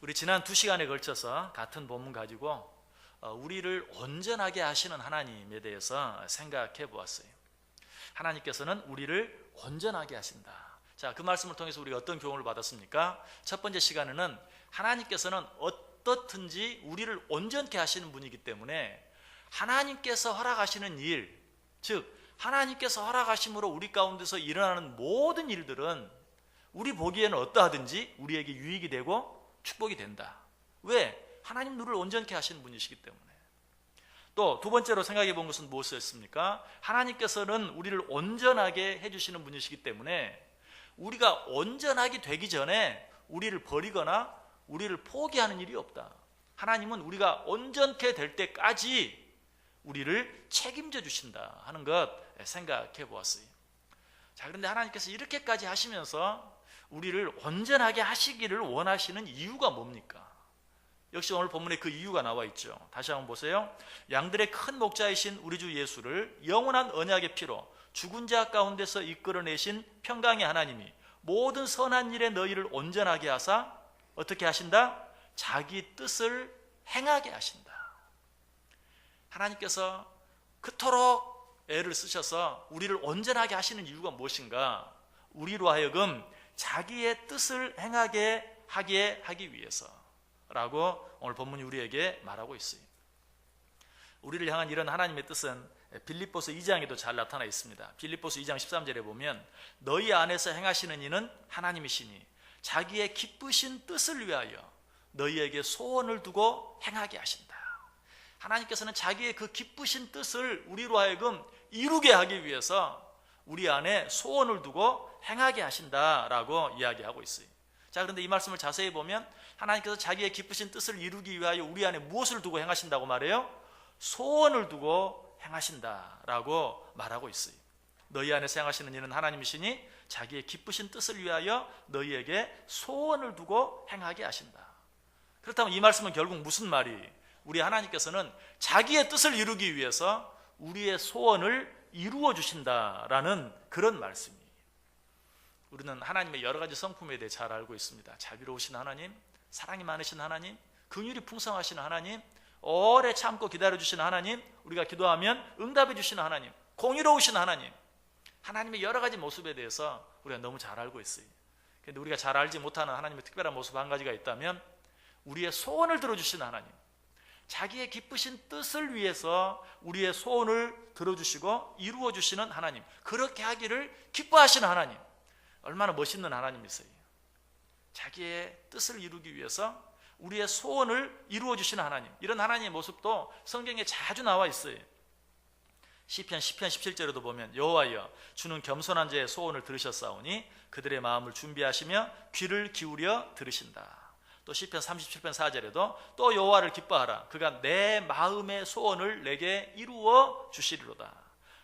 우리 지난 2시간에 걸쳐서 같은 본문 가지고 우리를 온전하게 하시는 하나님에 대해서 생각해 보았어요. 하나님께서는 우리를 온전하게 하신다. 자, 그 말씀을 통해서 우리가 어떤 교훈을 받았습니까? 첫 번째 시간에는 하나님께서는 어떻든지 우리를 온전케 하시는 분이기 때문에 하나님께서 허락하시는 일, 즉 하나님께서 허락하심으로 우리 가운데서 일어나는 모든 일들은 우리 보기에는 어떠하든지 우리에게 유익이 되고 축복이 된다. 왜? 하나님 우리를 온전케 하시는 분이시기 때문에. 또 두 번째로 생각해 본 것은 무엇이었습니까? 하나님께서는 우리를 온전하게 해주시는 분이시기 때문에 우리가 온전하게 되기 전에 우리를 버리거나 우리를 포기하는 일이 없다. 하나님은 우리가 온전케 될 때까지 우리를 책임져 주신다 하는 것 생각해 보았어요. 자, 그런데 하나님께서 이렇게까지 하시면서 우리를 온전하게 하시기를 원하시는 이유가 뭡니까? 역시 오늘 본문에 그 이유가 나와 있죠. 다시 한번 보세요. 양들의 큰 목자이신 우리 주 예수를 영원한 언약의 피로 죽은 자 가운데서 이끌어내신 평강의 하나님이 모든 선한 일에 너희를 온전하게 하사 어떻게 하신다? 자기 뜻을 행하게 하신다. 하나님께서 그토록 애를 쓰셔서 우리를 온전하게 하시는 이유가 무엇인가? 우리로 하여금 자기의 뜻을 행하게 하기 위해서라고 오늘 본문이 우리에게 말하고 있어요. 우리를 향한 이런 하나님의 뜻은 빌립보서 2장에도 잘 나타나 있습니다. 빌립보서 2장 13절에 보면 너희 안에서 행하시는 이는 하나님이시니 자기의 기쁘신 뜻을 위하여 너희에게 소원을 두고 행하게 하신다. 하나님께서는 자기의 그 기쁘신 뜻을 우리로 하여금 이루게 하기 위해서 우리 안에 소원을 두고 행하게 하신다라고 이야기하고 있어요. 자, 그런데 이 말씀을 자세히 보면 하나님께서 자기의 기쁘신 뜻을 이루기 위하여 우리 안에 무엇을 두고 행하신다고 말해요? 소원을 두고 행하신다라고 말하고 있어요. 너희 안에서 행하시는 이는 하나님이시니 자기의 기쁘신 뜻을 위하여 너희에게 소원을 두고 행하게 하신다. 그렇다면 이 말씀은 결국 무슨 말이? 우리 하나님께서는 자기의 뜻을 이루기 위해서 우리의 소원을 이루어 주신다라는 그런 말씀이에요. 우리는 하나님의 여러 가지 성품에 대해 잘 알고 있습니다. 자비로우신 하나님, 사랑이 많으신 하나님, 긍휼이 풍성하신 하나님, 오래 참고 기다려주시는 하나님, 우리가 기도하면 응답해 주시는 하나님, 공의로우신 하나님, 하나님의 여러 가지 모습에 대해서 우리가 너무 잘 알고 있어요. 그런데 우리가 잘 알지 못하는 하나님의 특별한 모습 한 가지가 있다면 우리의 소원을 들어주시는 하나님, 자기의 기쁘신 뜻을 위해서 우리의 소원을 들어주시고 이루어주시는 하나님, 그렇게 하기를 기뻐하시는 하나님, 얼마나 멋있는 하나님이세요. 자기의 뜻을 이루기 위해서 우리의 소원을 이루어주시는 하나님, 이런 하나님의 모습도 성경에 자주 나와 있어요. 시편 17절에도 보면 여호와여 주는 겸손한 자의 소원을 들으셨사오니 그들의 마음을 준비하시며 귀를 기울여 들으신다. 또 시편 37편 4절에도 또 여호와를 기뻐하라 그가 내 마음의 소원을 내게 이루어 주시리로다.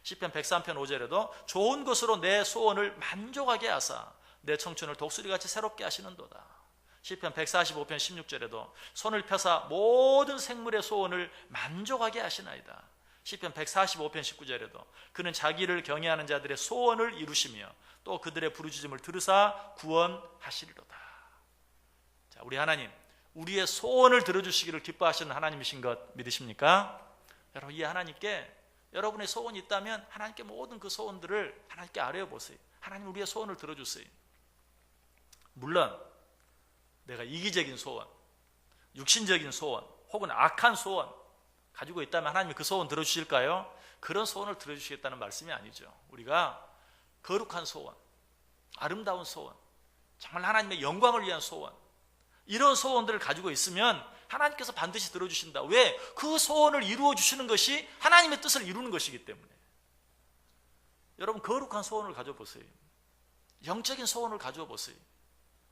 시편 103편 5절에도 좋은 것으로 내 소원을 만족하게 하사 내 청춘을 독수리같이 새롭게 하시는도다. 시편 145편 16절에도 손을 펴사 모든 생물의 소원을 만족하게 하시나이다. 시편 145편 19절에도 그는 자기를 경외하는 자들의 소원을 이루시며 또 그들의 부르짖음을 들으사 구원하시리로다. 자, 우리 하나님, 우리의 소원을 들어주시기를 기뻐하시는 하나님이신 것 믿으십니까? 여러분, 이 하나님께 여러분의 소원이 있다면 하나님께 모든 그 소원들을 하나님께 아뢰어보세요. 하나님, 우리의 소원을 들어주세요. 물론 내가 이기적인 소원, 육신적인 소원 혹은 악한 소원 가지고 있다면 하나님이 그 소원 들어주실까요? 그런 소원을 들어주시겠다는 말씀이 아니죠. 우리가 거룩한 소원, 아름다운 소원, 정말 하나님의 영광을 위한 소원, 이런 소원들을 가지고 있으면 하나님께서 반드시 들어주신다. 왜? 그 소원을 이루어 주시는 것이 하나님의 뜻을 이루는 것이기 때문에. 여러분, 거룩한 소원을 가져보세요. 영적인 소원을 가져보세요.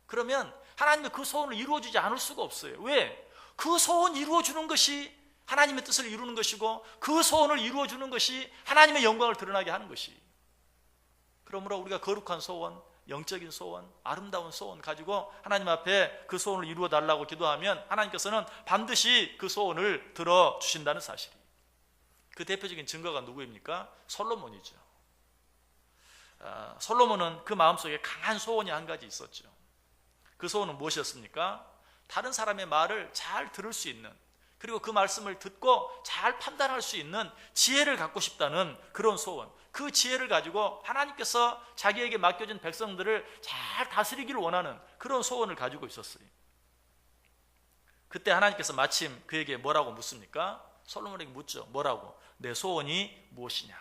그러면 하나님의 그 소원을 이루어 주지 않을 수가 없어요. 왜? 그 소원 이루어 주는 것이 하나님의 뜻을 이루는 것이고 그 소원을 이루어 주는 것이 하나님의 영광을 드러나게 하는 것이. 그러므로 우리가 거룩한 소원, 영적인 소원, 아름다운 소원 가지고 하나님 앞에 그 소원을 이루어 달라고 기도하면 하나님께서는 반드시 그 소원을 들어주신다는 사실이. 그 대표적인 증거가 누구입니까? 솔로몬이죠. 솔로몬은 그 마음속에 강한 소원이 한 가지 있었죠. 그 소원은 무엇이었습니까? 다른 사람의 말을 잘 들을 수 있는, 그리고 그 말씀을 듣고 잘 판단할 수 있는 지혜를 갖고 싶다는 그런 소원, 그 지혜를 가지고 하나님께서 자기에게 맡겨진 백성들을 잘 다스리기를 원하는 그런 소원을 가지고 있었어요. 그때 하나님께서 마침 그에게 뭐라고 묻습니까? 솔로몬에게 묻죠. 뭐라고? 내 소원이 무엇이냐?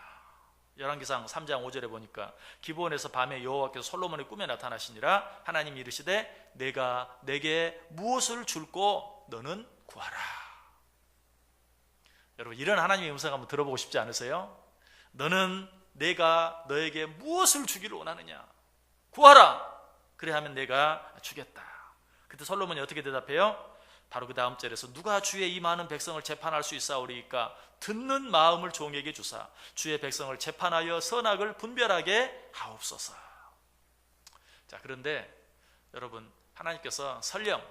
열왕기상 3장 5절에 보니까 기브온에서 밤에 여호와께서 솔로몬의 꿈에 나타나시니라. 하나님이 이르시되 내가 내게 무엇을 줄고 너는 구하라. 여러분, 이런 하나님의 음성 한번 들어보고 싶지 않으세요? 너는 내가 너에게 무엇을 주기를 원하느냐? 구하라. 그래 하면 내가 주겠다. 그때 솔로몬이 어떻게 대답해요? 바로 그 다음 절에서 누가 주의 이 많은 백성을 재판할 수 있사오리이까? 듣는 마음을 종에게 주사 주의 백성을 재판하여 선악을 분별하게 하옵소서. 자, 그런데 여러분, 하나님께서 설령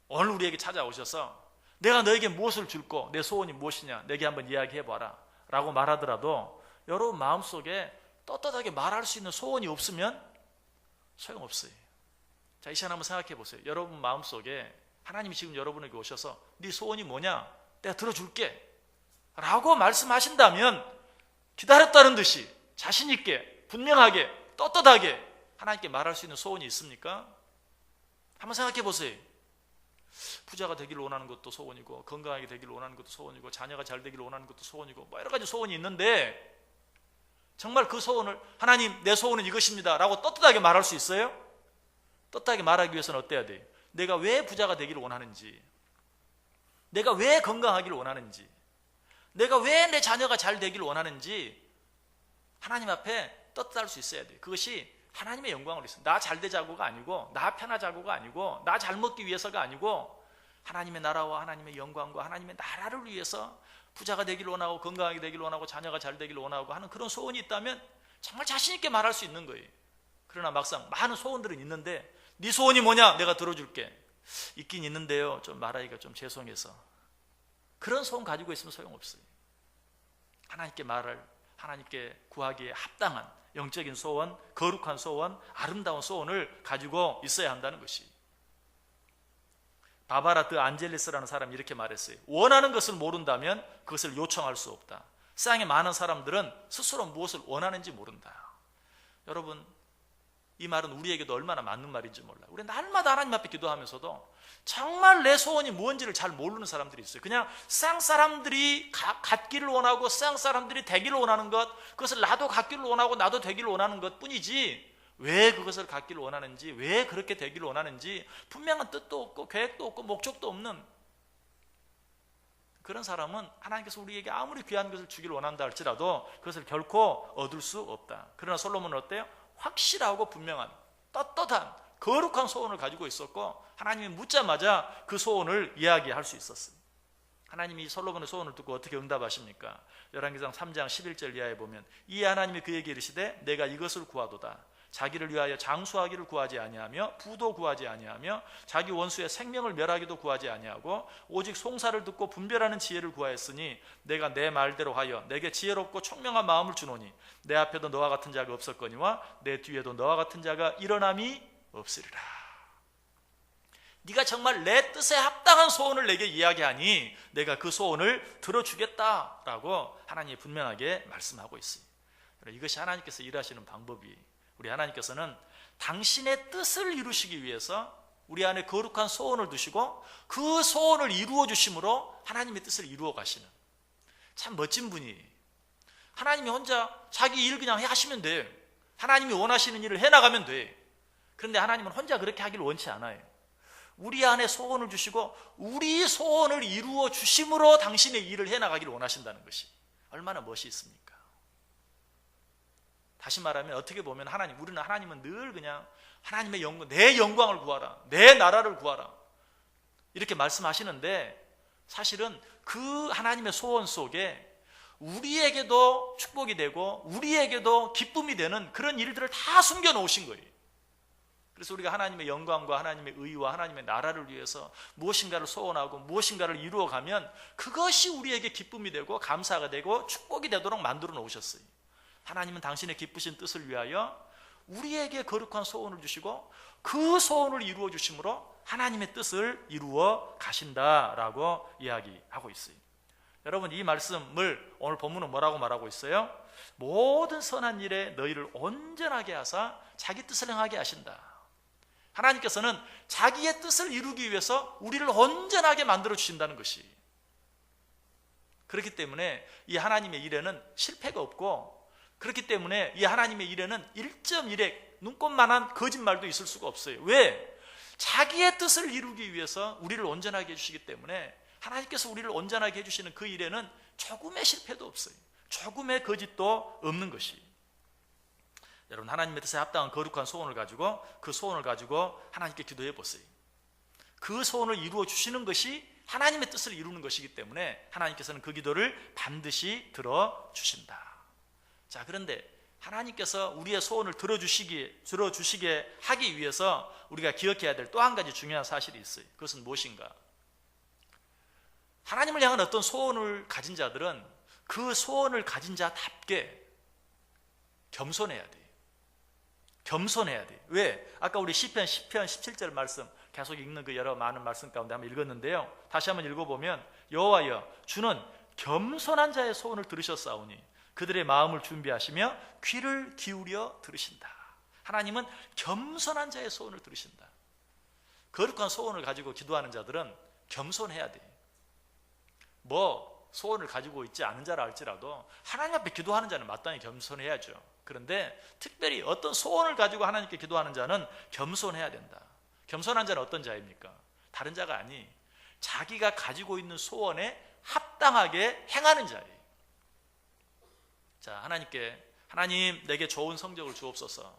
오늘 우리에게 찾아오셔서 내가 너에게 무엇을 줄고 내 소원이 무엇이냐 내게 한번 이야기해봐라 라고 말하더라도 여러분 마음속에 떳떳하게 말할 수 있는 소원이 없으면 소용없어요. 자, 이 시간 한번 생각해 보세요. 여러분 마음속에 하나님이 지금 여러분에게 오셔서 네 소원이 뭐냐? 내가 들어줄게 라고 말씀하신다면 기다렸다는 듯이 자신 있게 분명하게 떳떳하게 하나님께 말할 수 있는 소원이 있습니까? 한번 생각해 보세요. 부자가 되기를 원하는 것도 소원이고, 건강하게 되기를 원하는 것도 소원이고, 자녀가 잘 되기를 원하는 것도 소원이고, 뭐 여러 가지 소원이 있는데 정말 그 소원을 하나님 내 소원은 이것입니다 라고 떳떳하게 말할 수 있어요? 떳떳하게 말하기 위해서는 어때야 돼요? 내가 왜 부자가 되기를 원하는지, 내가 왜 건강하기를 원하는지, 내가 왜 내 자녀가 잘 되기를 원하는지 하나님 앞에 떳떳할 수 있어야 돼요. 그것이 하나님의 영광을 위해서, 나 잘 되자고가 아니고, 나 편하자고가 아니고, 나 잘 먹기 위해서가 아니고, 하나님의 나라와 하나님의 영광과 하나님의 나라를 위해서 부자가 되기를 원하고, 건강하게 되기를 원하고, 자녀가 잘 되기를 원하고 하는 그런 소원이 있다면 정말 자신 있게 말할 수 있는 거예요. 그러나 막상 많은 소원들은 있는데 네 소원이 뭐냐? 내가 들어줄게. 있긴 있는데요, 좀 말하기가 좀 죄송해서. 그런 소원 가지고 있으면 소용없어요. 하나님께 구하기에 합당한 영적인 소원, 거룩한 소원, 아름다운 소원을 가지고 있어야 한다는 것이. 바바라 드 안젤리스라는 사람이 이렇게 말했어요. 원하는 것을 모른다면 그것을 요청할 수 없다. 세상에 많은 사람들은 스스로 무엇을 원하는지 모른다. 여러분, 이 말은 우리에게도 얼마나 맞는 말인지 몰라요. 우리 날마다 하나님 앞에 기도하면서도 정말 내 소원이 뭔지를 잘 모르는 사람들이 있어요. 그냥 세상 사람들이 갖기를 원하고 세상 사람들이 되기를 원하는 것, 그것을 나도 갖기를 원하고 나도 되기를 원하는 것 뿐이지, 왜 그것을 갖기를 원하는지, 왜 그렇게 되기를 원하는지 분명한 뜻도 없고 계획도 없고 목적도 없는 그런 사람은 하나님께서 우리에게 아무리 귀한 것을 주기를 원한다 할지라도 그것을 결코 얻을 수 없다. 그러나 솔로몬은 어때요? 확실하고 분명한 떳떳한 거룩한 소원을 가지고 있었고, 하나님이 묻자마자 그 소원을 이야기할 수 있었어요. 하나님이 솔로몬의 소원을 듣고 어떻게 응답하십니까? 열왕기상 3장 11절 이하에 보면 이에 하나님이 그에게 이르시되 내가 이것을 구하도다. 자기를 위하여 장수하기를 구하지 아니하며 부도 구하지 아니하며 자기 원수의 생명을 멸하기도 구하지 아니하고 오직 송사를 듣고 분별하는 지혜를 구하였으니 내가 내 말대로 하여 내게 지혜롭고 총명한 마음을 주노니 내 앞에도 너와 같은 자가 없었거니와 내 뒤에도 너와 같은 자가 일어남이 없으리라. 네가 정말 내 뜻에 합당한 소원을 내게 이야기하니 내가 그 소원을 들어주겠다라고 하나님이 분명하게 말씀하고 있어요. 이것이 하나님께서 일하시는 방법이, 우리 하나님께서는 당신의 뜻을 이루시기 위해서 우리 안에 거룩한 소원을 두시고 그 소원을 이루어 주심으로 하나님의 뜻을 이루어 가시는 참 멋진 분이, 하나님이 혼자 자기 일 그냥 하시면 돼. 하나님이 원하시는 일을 해나가면 돼. 그런데 하나님은 혼자 그렇게 하기를 원치 않아요. 우리 안에 소원을 주시고 우리 소원을 이루어 주심으로 당신의 일을 해나가기를 원하신다는 것이 얼마나 멋이 있습니까? 다시 말하면 어떻게 보면 하나님은 늘 그냥 하나님의 영광, 내 영광을 구하라, 내 나라를 구하라 이렇게 말씀하시는데, 사실은 그 하나님의 소원 속에 우리에게도 축복이 되고 우리에게도 기쁨이 되는 그런 일들을 다 숨겨 놓으신 거예요. 그래서 우리가 하나님의 영광과 하나님의 의와 하나님의 나라를 위해서 무엇인가를 소원하고 무엇인가를 이루어가면 그것이 우리에게 기쁨이 되고 감사가 되고 축복이 되도록 만들어 놓으셨어요. 하나님은 당신의 기쁘신 뜻을 위하여 우리에게 거룩한 소원을 주시고 그 소원을 이루어 주심으로 하나님의 뜻을 이루어 가신다라고 이야기하고 있어요. 여러분, 이 말씀을 오늘 본문은 뭐라고 말하고 있어요? 모든 선한 일에 너희를 온전하게 하사 자기 뜻을 행하게 하신다. 하나님께서는 자기의 뜻을 이루기 위해서 우리를 온전하게 만들어 주신다는 것이, 그렇기 때문에 이 하나님의 일에는 실패가 없고, 그렇기 때문에 이 하나님의 일에는 1.1획 눈꼽만한 거짓말도 있을 수가 없어요. 왜? 자기의 뜻을 이루기 위해서 우리를 온전하게 해주시기 때문에 하나님께서 우리를 온전하게 해주시는 그 일에는 조금의 실패도 없어요. 조금의 거짓도 없는 것이. 여러분, 하나님의 뜻에 합당한 거룩한 소원을 가지고, 그 소원을 가지고 하나님께 기도해 보세요. 그 소원을 이루어 주시는 것이 하나님의 뜻을 이루는 것이기 때문에 하나님께서는 그 기도를 반드시 들어주신다. 자, 그런데 하나님께서 우리의 소원을 들어주시게 하기 위해서 우리가 기억해야 될 또 한 가지 중요한 사실이 있어요. 그것은 무엇인가? 하나님을 향한 어떤 소원을 가진 자들은 그 소원을 가진 자답게 겸손해야 돼요. 겸손해야 돼요. 왜? 아까 우리 시편 17절 말씀 계속 읽는 그 여러 많은 말씀 가운데 한번 읽었는데요, 다시 한번 읽어보면, 여호와여, 주는 겸손한 자의 소원을 들으셨사오니 그들의 마음을 준비하시며 귀를 기울여 들으신다. 하나님은 겸손한 자의 소원을 들으신다. 거룩한 소원을 가지고 기도하는 자들은 겸손해야 돼요. 소원을 가지고 있지 않은 자라 할지라도 하나님 앞에 기도하는 자는 마땅히 겸손해야죠. 그런데 특별히 어떤 소원을 가지고 하나님께 기도하는 자는 겸손해야 된다. 겸손한 자는 어떤 자입니까? 다른 자가 아니, 자기가 가지고 있는 소원에 합당하게 행하는 자예요. 자, 하나님께, 하나님 내게 좋은 성적을 주옵소서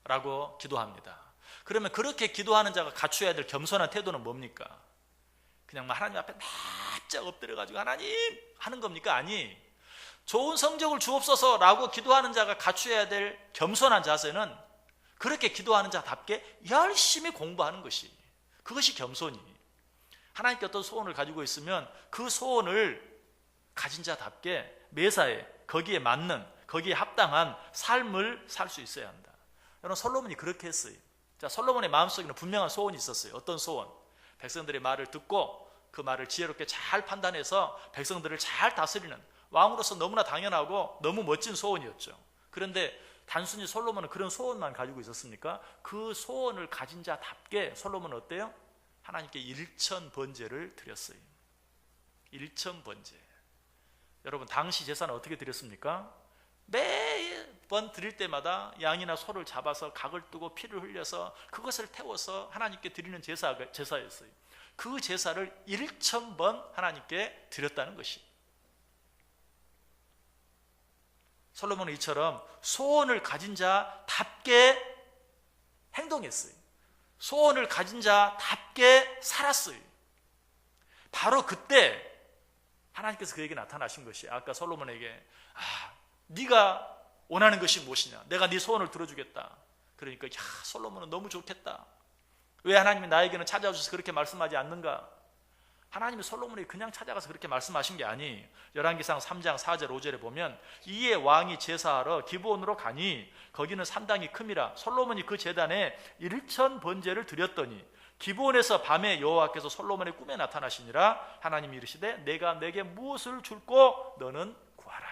라고 기도합니다. 그러면 그렇게 기도하는 자가 갖춰야 될 겸손한 태도는 뭡니까? 그냥 하나님 앞에 납작 엎드려가지고 하나님 하는 겁니까? 아니, 좋은 성적을 주옵소서 라고 기도하는 자가 갖춰야 될 겸손한 자세는 그렇게 기도하는 자답게 열심히 공부하는 것이, 그것이 겸손이. 하나님께 어떤 소원을 가지고 있으면 그 소원을 가진 자답게 매사에 거기에 맞는, 거기에 합당한 삶을 살 수 있어야 한다. 여러분, 솔로몬이 그렇게 했어요. 자, 솔로몬의 마음속에는 분명한 소원이 있었어요. 어떤 소원? 백성들의 말을 듣고 그 말을 지혜롭게 잘 판단해서 백성들을 잘 다스리는, 왕으로서 너무나 당연하고 너무 멋진 소원이었죠. 그런데 단순히 솔로몬은 그런 소원만 가지고 있었습니까? 그 소원을 가진 자답게 솔로몬은 어때요? 하나님께 1,000번제를 드렸어요. 1,000번제. 여러분, 당시 제사는 어떻게 드렸습니까? 매번 드릴 때마다 양이나 소를 잡아서 각을 뜨고 피를 흘려서 그것을 태워서 하나님께 드리는 제사였어요. 그 제사를 1,000번 하나님께 드렸다는 것이. 솔로몬은 이처럼 소원을 가진 자답게 행동했어요. 소원을 가진 자답게 살았어요. 바로 그때 하나님께서 그에게 나타나신 것이, 아까 솔로몬에게 네가 원하는 것이 무엇이냐, 내가 네 소원을 들어주겠다. 그러니까 솔로몬은 너무 좋겠다. 왜 하나님이 나에게는 찾아오셔서 그렇게 말씀하지 않는가? 하나님이 솔로몬에게 그냥 찾아가서 그렇게 말씀하신 게 아니, 열왕기상 3장 4절 5절에 보면, 이에 왕이 제사하러 기브온으로 가니 거기는 산당이 큼이라 솔로몬이 그 제단에 1,000번제를 드렸더니 기브온에서 밤에 여호와께서 솔로몬의 꿈에 나타나시니라. 하나님이 이르시되 내가 내게 무엇을 줄고 너는 구하라.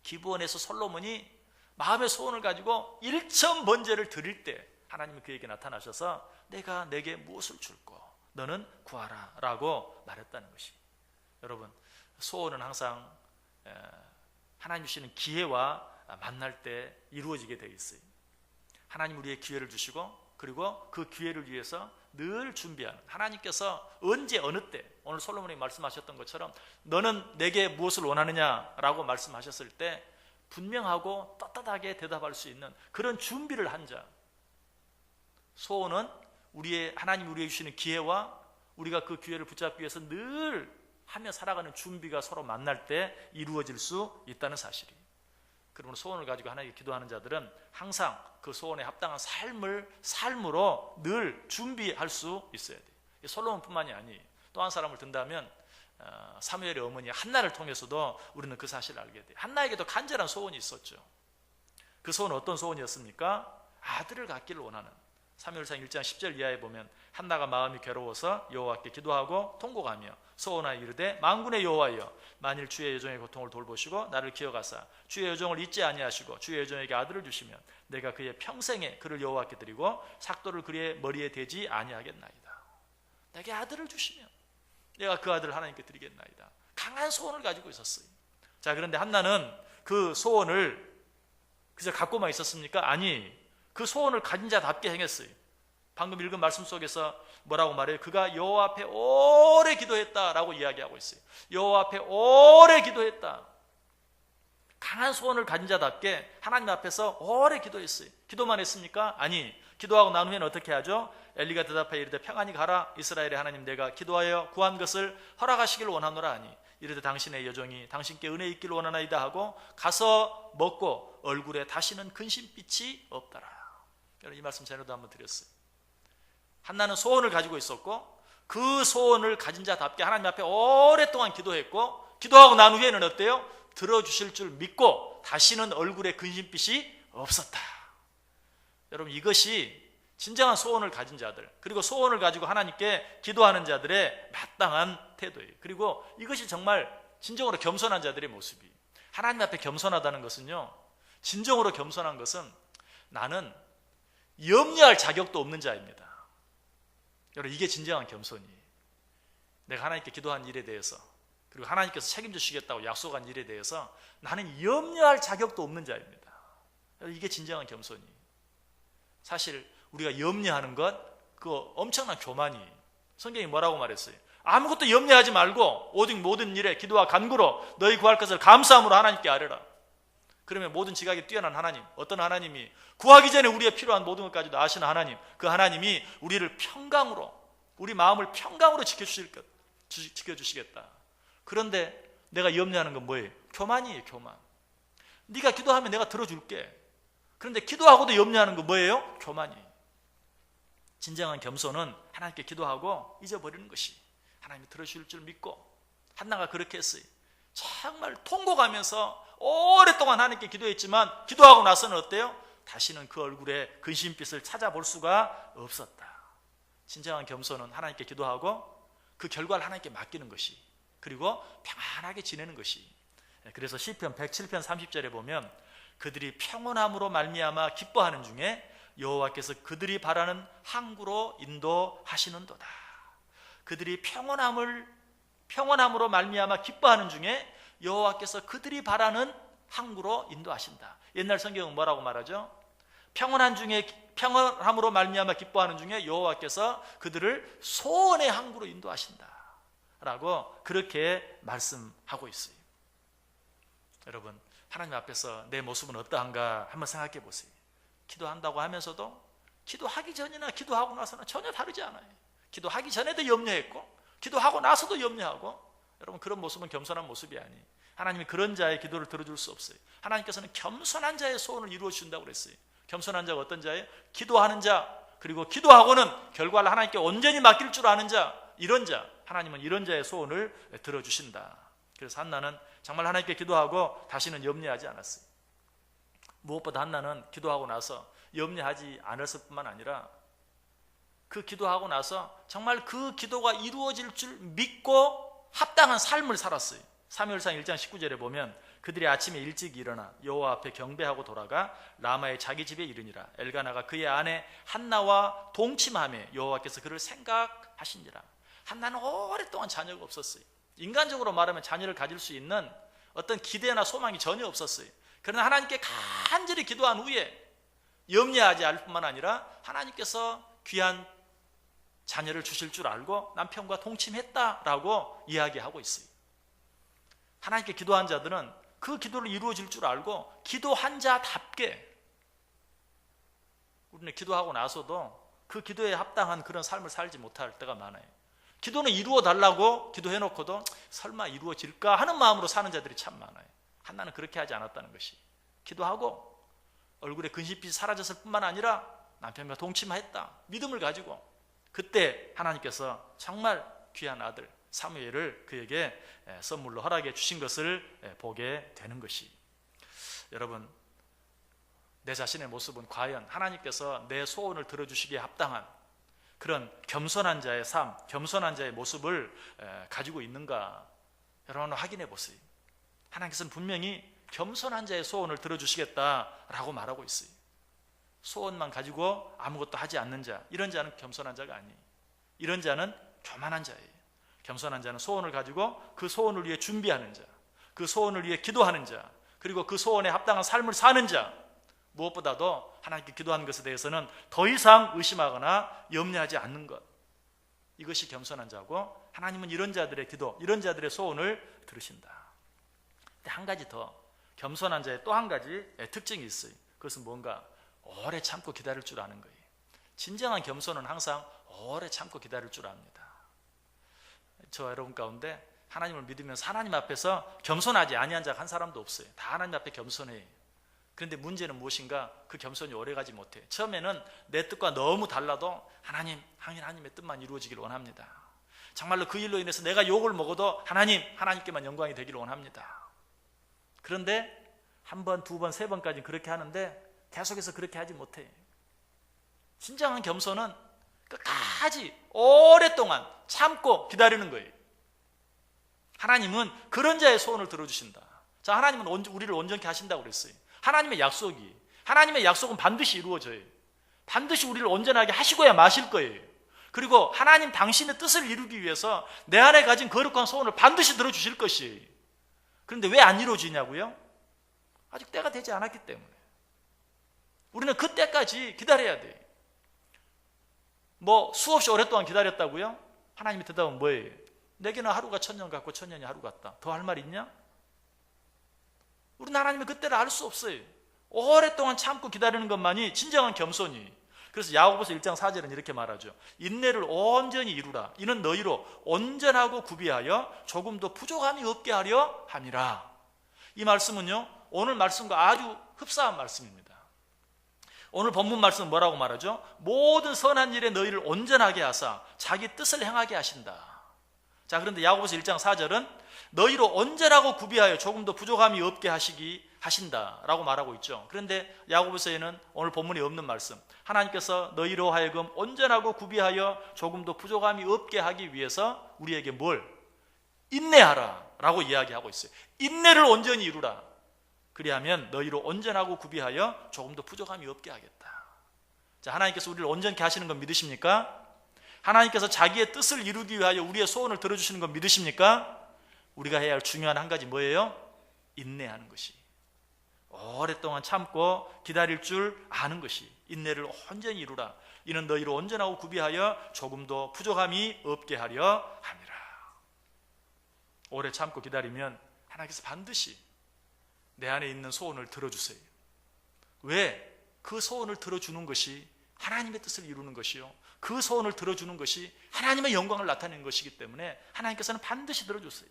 기브온에서 솔로몬이 마음의 소원을 가지고 1,000번제를 드릴 때 하나님이 그에게 나타나셔서 내가 내게 무엇을 줄고 너는 구하라 라고 말했다는 것이. 여러분, 소원은 항상 하나님 주시는 기회와 만날 때 이루어지게 되어 있어요. 하나님 우리의 기회를 주시고, 그리고 그 기회를 위해서 늘 준비하는, 하나님께서 언제 어느 때, 오늘 솔로몬이 말씀하셨던 것처럼 너는 내게 무엇을 원하느냐라고 말씀하셨을 때 분명하고 떳떳하게 대답할 수 있는 그런 준비를 한 자. 소원은 하나님이 우리에게 주시는 기회와 우리가 그 기회를 붙잡기 위해서 늘 하며 살아가는 준비가 서로 만날 때 이루어질 수 있다는 사실이. 그러므로 소원을 가지고 하나님께 기도하는 자들은 항상 그 소원에 합당한 삶으로 늘 준비할 수 있어야 돼요. 솔로몬뿐만이 아니, 또 한 사람을 든다면 사무엘의 어머니 한나를 통해서도 우리는 그 사실을 알게 돼요. 한나에게도 간절한 소원이 있었죠. 그 소원은 어떤 소원이었습니까? 아들을 갖기를 원하는, 사무엘상 1장 10절 이하에 보면 한나가 마음이 괴로워서 여호와께 기도하고 통곡하며 소원하여 이르되 만군의 여호와여 만일 주의 여종의 고통을 돌보시고 나를 기억하사 주의 여종을 잊지 아니하시고 주의 여종에게 아들을 주시면 내가 그의 평생에 그를 여호와께 드리고 삭도를 그의 머리에 대지 아니하겠나이다. 내게 아들을 주시면 내가 그 아들을 하나님께 드리겠나이다. 강한 소원을 가지고 있었어요. 자, 그런데 한나는 그 소원을 그저 갖고만 있었습니까? 아니, 그 소원을 가진 자답게 행했어요. 방금 읽은 말씀 속에서 뭐라고 말해요? 그가 여호와 앞에 오래 기도했다라고 이야기하고 있어요. 여호와 앞에 오래 기도했다. 강한 소원을 가진 자답게 하나님 앞에서 오래 기도했어요. 기도만 했습니까? 아니, 기도하고 난 후에는 어떻게 하죠? 엘리가 대답하여 이르되 평안히 가라. 이스라엘의 하나님 내가 기도하여 구한 것을 허락하시길 원하노라 하니 이르되 당신의 여종이 당신께 은혜 있기를 원하나이다 하고 가서 먹고 얼굴에 다시는 근심빛이 없더라. 여러분, 이 말씀 전에도 한번 드렸어요. 한나는 소원을 가지고 있었고 그 소원을 가진 자답게 하나님 앞에 오랫동안 기도했고 기도하고 난 후에는 어때요? 들어주실 줄 믿고 다시는 얼굴에 근심빛이 없었다. 여러분, 이것이 진정한 소원을 가진 자들, 그리고 소원을 가지고 하나님께 기도하는 자들의 마땅한 태도예요. 그리고 이것이 정말 진정으로 겸손한 자들의 모습이에요. 하나님 앞에 겸손하다는 것은요, 진정으로 겸손한 것은 나는 염려할 자격도 없는 자입니다. 여러분, 이게 진정한 겸손이에요. 내가 하나님께 기도한 일에 대해서, 그리고 하나님께서 책임져 주시겠다고 약속한 일에 대해서 나는 염려할 자격도 없는 자입니다. 여러분, 이게 진정한 겸손이에요. 사실 우리가 염려하는 것, 그거 엄청난 교만이에요. 성경이 뭐라고 말했어요? 아무것도 염려하지 말고 오직 모든 일에 기도와 간구로 너희 구할 것을 감사함으로 하나님께 아뢰라. 그러면 모든 지각이 뛰어난 하나님, 어떤 하나님이 구하기 전에 우리의 필요한 모든 것까지도 아시는 하나님, 그 하나님이 우리를 평강으로, 우리 마음을 평강으로 지켜주시겠다. 그런데 내가 염려하는 건 뭐예요? 교만이에요. 교만. 네가 기도하면 내가 들어줄게. 그런데 기도하고도 염려하는 건 뭐예요? 교만이에요. 진정한 겸손은 하나님께 기도하고 잊어버리는 것이, 하나님이 들어주실 줄 믿고, 한나가 그렇게 했어요. 정말 통곡하면서 오랫동안 하나님께 기도했지만 기도하고 나서는 어때요? 다시는 그 얼굴에 근심빛을 찾아볼 수가 없었다. 진정한 겸손은 하나님께 기도하고 그 결과를 하나님께 맡기는 것이, 그리고 평안하게 지내는 것이. 그래서 시편 107편 30절에 보면 그들이 평온함으로 말미암아 기뻐하는 중에 여호와께서 그들이 바라는 항구로 인도하시는도다. 그들이 평온함으로 말미암아 기뻐하는 중에 여호와께서 그들이 바라는 항구로 인도하신다. 옛날 성경은 뭐라고 말하죠? 평온함으로 말미암아 기뻐하는 중에 여호와께서 그들을 소원의 항구로 인도하신다 라고 그렇게 말씀하고 있어요. 여러분, 하나님 앞에서 내 모습은 어떠한가 한번 생각해 보세요. 기도한다고 하면서도 기도하기 전이나 기도하고 나서는 전혀 다르지 않아요. 기도하기 전에도 염려했고 기도하고 나서도 염려하고. 여러분, 그런 모습은 겸손한 모습이 아니에요. 하나님이 그런 자의 기도를 들어줄 수 없어요. 하나님께서는 겸손한 자의 소원을 이루어 주신다고 그랬어요. 겸손한 자가 어떤 자예요? 기도하는 자, 그리고 기도하고는 결과를 하나님께 온전히 맡길 줄 아는 자, 이런 자, 하나님은 이런 자의 소원을 들어주신다. 그래서 한나는 정말 하나님께 기도하고 다시는 염려하지 않았어요. 무엇보다 한나는 기도하고 나서 염려하지 않았을 뿐만 아니라 그 기도하고 나서 정말 그 기도가 이루어질 줄 믿고 합당한 삶을 살았어요. 사무엘상 1장 19절에 보면 그들이 아침에 일찍 일어나 여호와 앞에 경배하고 돌아가 라마의 자기 집에 이르니라. 엘가나가 그의 아내 한나와 동침하며 여호와께서 그를 생각하시니라. 한나는 오랫동안 자녀가 없었어요. 인간적으로 말하면 자녀를 가질 수 있는 어떤 기대나 소망이 전혀 없었어요. 그러나 하나님께 간절히 기도한 후에 염려하지 않을 뿐만 아니라 하나님께서 귀한 자녀를 주실 줄 알고 남편과 동침했다라고 이야기하고 있어요. 하나님께 기도한 자들은 그 기도를 이루어질 줄 알고 기도한 자답게, 우리는 기도하고 나서도 그 기도에 합당한 그런 삶을 살지 못할 때가 많아요. 기도는 이루어 달라고 기도해놓고도 설마 이루어질까 하는 마음으로 사는 자들이 참 많아요. 한나는 그렇게 하지 않았다는 것이, 기도하고 얼굴에 근심빛이 사라졌을 뿐만 아니라 남편과 동침했다 믿음을 가지고 그때 하나님께서 정말 귀한 아들 사무엘을 그에게 선물로 허락해 주신 것을 보게 되는 것이. 여러분, 내 자신의 모습은 과연 하나님께서 내 소원을 들어주시기에 합당한 그런 겸손한 자의 삶, 겸손한 자의 모습을 가지고 있는가 여러분 확인해 보세요. 하나님께서는 분명히 겸손한 자의 소원을 들어주시겠다라고 말하고 있어요. 소원만 가지고 아무것도 하지 않는 자, 이런 자는 겸손한 자가 아니에요. 이런 자는 교만한 자예요. 겸손한 자는 소원을 가지고 그 소원을 위해 준비하는 자, 그 소원을 위해 기도하는 자, 그리고 그 소원에 합당한 삶을 사는 자, 무엇보다도 하나님께 기도하는 것에 대해서는 더 이상 의심하거나 염려하지 않는 것, 이것이 겸손한 자고 하나님은 이런 자들의 기도, 이런 자들의 소원을 들으신다. 근데 한 가지 더, 겸손한 자의 또 한 가지 특징이 있어요. 그것은 뭔가 오래 참고 기다릴 줄 아는 거예요. 진정한 겸손은 항상 오래 참고 기다릴 줄 압니다. 저 여러분 가운데 하나님을 믿으면서 하나님 앞에서 겸손하지 아니한 자가 한 사람도 없어요. 다 하나님 앞에 겸손해요. 그런데 문제는 무엇인가? 그 겸손이 오래가지 못해요. 처음에는 내 뜻과 너무 달라도 하나님의 뜻만 이루어지길 원합니다. 정말로 그 일로 인해서 내가 욕을 먹어도 하나님께만 영광이 되기를 원합니다. 그런데 한 번, 두 번, 세 번까지 그렇게 하는데 계속해서 그렇게 하지 못해요. 진정한 겸손은 끝까지 오랫동안 참고 기다리는 거예요. 하나님은 그런 자의 소원을 들어주신다. 자, 하나님은 우리를 온전케 하신다고 그랬어요. 하나님의 약속은 반드시 이루어져요. 반드시 우리를 온전하게 하시고야 마실 거예요. 그리고 하나님 당신의 뜻을 이루기 위해서 내 안에 가진 거룩한 소원을 반드시 들어주실 것이에요. 그런데 왜 안 이루어지냐고요? 아직 때가 되지 않았기 때문에. 우리는 그 때까지 기다려야 돼요. 수없이 오랫동안 기다렸다고요? 하나님의 대답은 뭐예요? 내게는 하루가 1000년 같고 1000년이 하루 같다. 더 할 말 있냐? 우리는 하나님의 그때를 알 수 없어요. 오랫동안 참고 기다리는 것만이 진정한 겸손이. 그래서 야고보서 1장 4절은 이렇게 말하죠. 인내를 온전히 이루라. 이는 너희로 온전하고 구비하여 조금도 부족함이 없게 하려 함이라. 이 말씀은요, 오늘 말씀과 아주 흡사한 말씀입니다. 오늘 본문 말씀은 뭐라고 말하죠? 모든 선한 일에 너희를 온전하게 하사 자기 뜻을 행하게 하신다. 자, 그런데 야고보서 1장 4절은 너희로 온전하고 구비하여 조금도 부족함이 없게 하신다라고 말하고 있죠. 그런데 야고보서에는 오늘 본문이 없는 말씀, 하나님께서 너희로 하여금 온전하고 구비하여 조금도 부족함이 없게 하기 위해서 우리에게 뭘? 인내하라 라고 이야기하고 있어요. 인내를 온전히 이루라. 그리하면 너희로 온전하고 구비하여 조금도 부족함이 없게 하겠다. 자, 하나님께서 우리를 온전케 하시는 건 믿으십니까? 하나님께서 자기의 뜻을 이루기 위하여 우리의 소원을 들어주시는 건 믿으십니까? 우리가 해야 할 중요한 한 가지 뭐예요? 인내하는 것이. 오랫동안 참고 기다릴 줄 아는 것이. 인내를 온전히 이루라. 이는 너희로 온전하고 구비하여 조금도 부족함이 없게 하려 함이라. 오래 참고 기다리면 하나님께서 반드시 내 안에 있는 소원을 들어주세요. 왜? 그 소원을 들어주는 것이 하나님의 뜻을 이루는 것이요, 그 소원을 들어주는 것이 하나님의 영광을 나타내는 것이기 때문에 하나님께서는 반드시 들어주세요.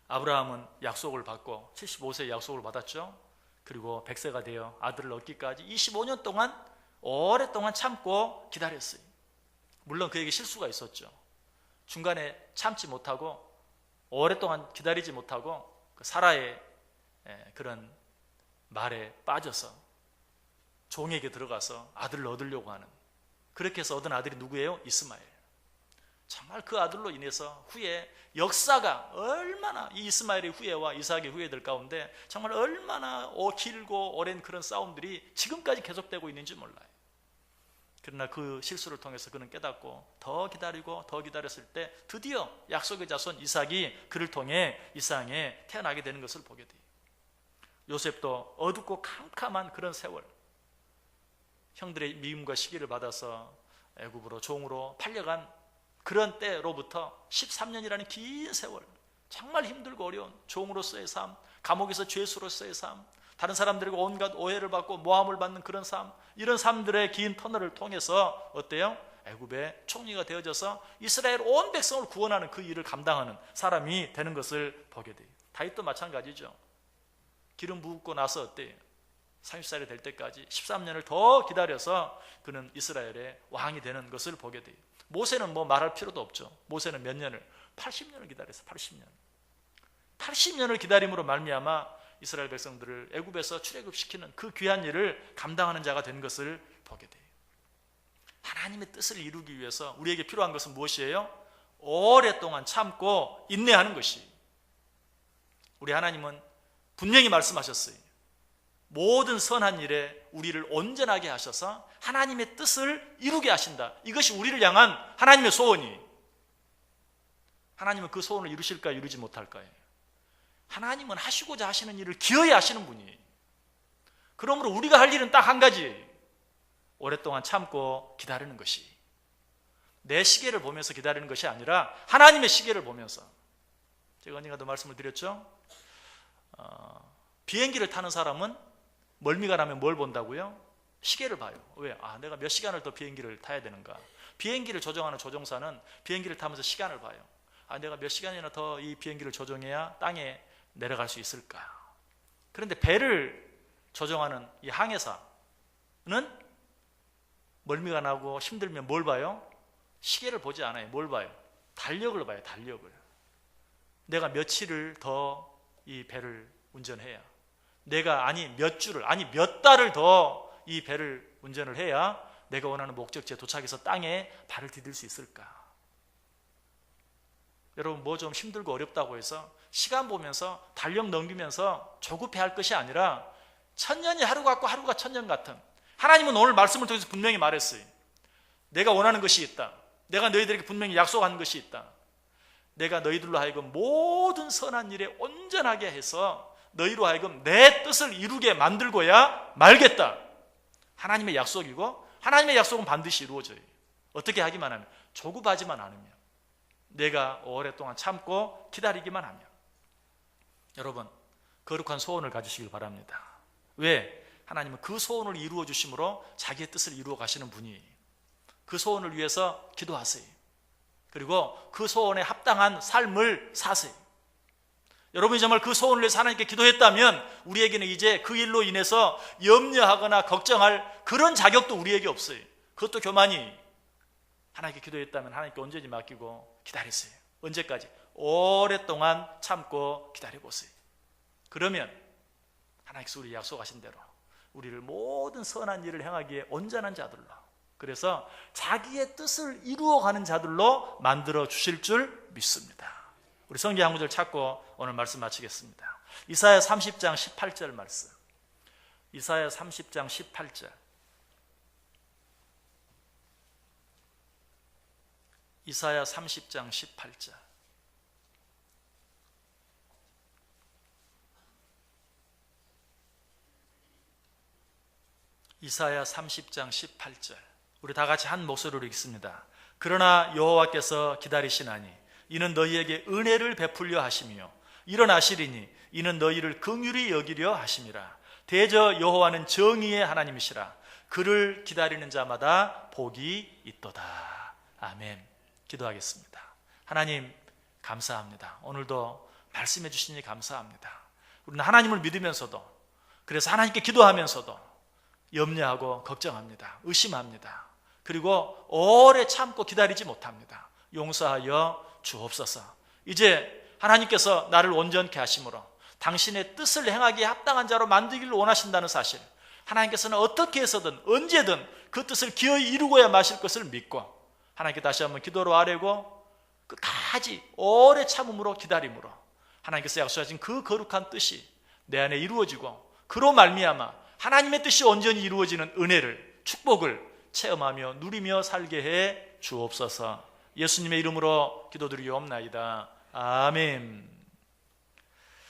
아브라함은 약속을 받고 75세의 약속을 받았죠. 그리고 100세가 되어 아들을 얻기까지 25년 동안 오랫동안 참고 기다렸어요. 물론 그에게 실수가 있었죠. 중간에 참지 못하고 오랫동안 기다리지 못하고 사라의 그런 말에 빠져서 종에게 들어가서 아들을 얻으려고 하는, 그렇게 해서 얻은 아들이 누구예요? 이스마엘. 정말 그 아들로 인해서 후에 역사가 얼마나, 이 이스마엘의 후예와 이삭의 후예들 가운데 정말 얼마나 길고 오랜 그런 싸움들이 지금까지 계속되고 있는지 몰라요. 그러나 그 실수를 통해서 그는 깨닫고 더 기다리고 더 기다렸을 때 드디어 약속의 자손 이삭이 그를 통해 이 세상에 태어나게 되는 것을 보게 돼요. 요셉도 어둡고 캄캄한 그런 세월, 형들의 미움과 시기를 받아서 애굽으로 종으로 팔려간 그런 때로부터 13년이라는 긴 세월, 정말 힘들고 어려운 종으로서의 삶, 감옥에서 죄수로서의 삶, 다른 사람들에게 온갖 오해를 받고 모함을 받는 그런 삶, 이런 삶들의 긴 터널을 통해서 어때요? 애굽의 총리가 되어져서 이스라엘 온 백성을 구원하는 그 일을 감당하는 사람이 되는 것을 보게 돼요. 다윗도 마찬가지죠. 기름 부고 나서 어때요? 30살이 될 때까지 13년을 더 기다려서 그는 이스라엘의 왕이 되는 것을 보게 돼요. 모세는 뭐 말할 필요도 없죠. 모세는 몇 년을? 80년을 기다렸어요. 80년을 기다림으로 말미암아 이스라엘 백성들을 애굽에서 출애굽시키는 그 귀한 일을 감당하는 자가 된 것을 보게 돼요. 하나님의 뜻을 이루기 위해서 우리에게 필요한 것은 무엇이에요? 오랫동안 참고 인내하는 것이. 우리 하나님은 분명히 말씀하셨어요. 모든 선한 일에 우리를 온전하게 하셔서 하나님의 뜻을 이루게 하신다. 이것이 우리를 향한 하나님의 소원이. 하나님은 그 소원을 이루실까요? 이루지 못할까요? 하나님은 하시고자 하시는 일을 기어이 하시는 분이에요. 그러므로 우리가 할 일은 딱 한 가지. 오랫동안 참고 기다리는 것이. 내 시계를 보면서 기다리는 것이 아니라 하나님의 시계를 보면서. 제가 언젠가도 말씀을 드렸죠. 비행기를 타는 사람은 멀미가 나면 뭘 본다고요? 시계를 봐요. 왜? 내가 몇 시간을 더 비행기를 타야 되는가. 비행기를 조종하는 조종사는 비행기를 타면서 시간을 봐요. 내가 몇 시간이나 더 이 비행기를 조종해야 땅에 내려갈 수 있을까. 그런데 배를 조종하는 이 항해사는 멀미가 나고 힘들면 뭘 봐요? 시계를 보지 않아요. 뭘 봐요? 달력을 봐요. 달력을. 내가 며칠을 더 이 배를 운전해야, 내가 몇 주를 몇 달을 더 이 배를 운전을 해야 내가 원하는 목적지에 도착해서 땅에 발을 디딜 수 있을까. 여러분, 뭐 좀 힘들고 어렵다고 해서 시간 보면서 달력 넘기면서 조급해할 것이 아니라 천년이 하루 같고 하루가 천년 같은, 하나님은 오늘 말씀을 통해서 분명히 말했어요. 내가 원하는 것이 있다. 내가 너희들에게 분명히 약속한 것이 있다. 내가 너희들로 하여금 모든 선한 일에 온전하게 해서 너희로 하여금 내 뜻을 이루게 만들고야 말겠다. 하나님의 약속이고, 하나님의 약속은 반드시 이루어져요. 어떻게 하기만 하면, 조급하지만 않으면, 내가 오랫동안 참고 기다리기만 하면. 여러분, 거룩한 소원을 가지시길 바랍니다. 왜? 하나님은 그 소원을 이루어 주심으로 자기의 뜻을 이루어 가시는 분이. 그 소원을 위해서 기도하세요. 그리고 그 소원에 합당한 삶을 사세요. 여러분이 정말 그 소원을 위해서 하나님께 기도했다면 우리에게는 이제 그 일로 인해서 염려하거나 걱정할 그런 자격도 우리에게 없어요. 그것도 교만이. 하나님께 기도했다면 하나님께 언제든지 맡기고 기다리세요. 언제까지? 오랫동안 참고 기다려보세요. 그러면 하나님께서 우리 약속하신 대로 우리를 모든 선한 일을 행하기에 온전한 자들로, 그래서 자기의 뜻을 이루어가는 자들로 만들어 주실 줄 믿습니다. 우리 성경 한 구절 찾고 오늘 말씀 마치겠습니다. 이사야 30장 18절 말씀. 이사야 30장 18절. 이사야 30장 18절. 이사야 30장 18절. 우리 다 같이 한 목소리로 읽습니다. 그러나 여호와께서 기다리시나니 이는 너희에게 은혜를 베풀려 하시며 일어나시리니 이는 너희를 긍휼히 여기려 하심이라. 대저 여호와는 정의의 하나님이시라. 그를 기다리는 자마다 복이 있도다. 아멘. 기도하겠습니다. 하나님, 감사합니다. 오늘도 말씀해 주시니 감사합니다. 우리는 하나님을 믿으면서도, 그래서 하나님께 기도하면서도 염려하고 걱정합니다. 의심합니다. 그리고 오래 참고 기다리지 못합니다. 용서하여 주옵소서. 이제 하나님께서 나를 온전케 하심으로 당신의 뜻을 행하기에 합당한 자로 만들기를 원하신다는 사실, 하나님께서는 어떻게 해서든 언제든 그 뜻을 기어이 이루고야 마실 것을 믿고 하나님께 다시 한번 기도로 아뢰고 끝까지 오래 참음으로 기다림으로 하나님께서 약속하신 그 거룩한 뜻이 내 안에 이루어지고, 그로 말미암아 하나님의 뜻이 온전히 이루어지는 은혜를, 축복을 체험하며 누리며 살게 해 주옵소서. 예수님의 이름으로 기도드리옵나이다. 아멘.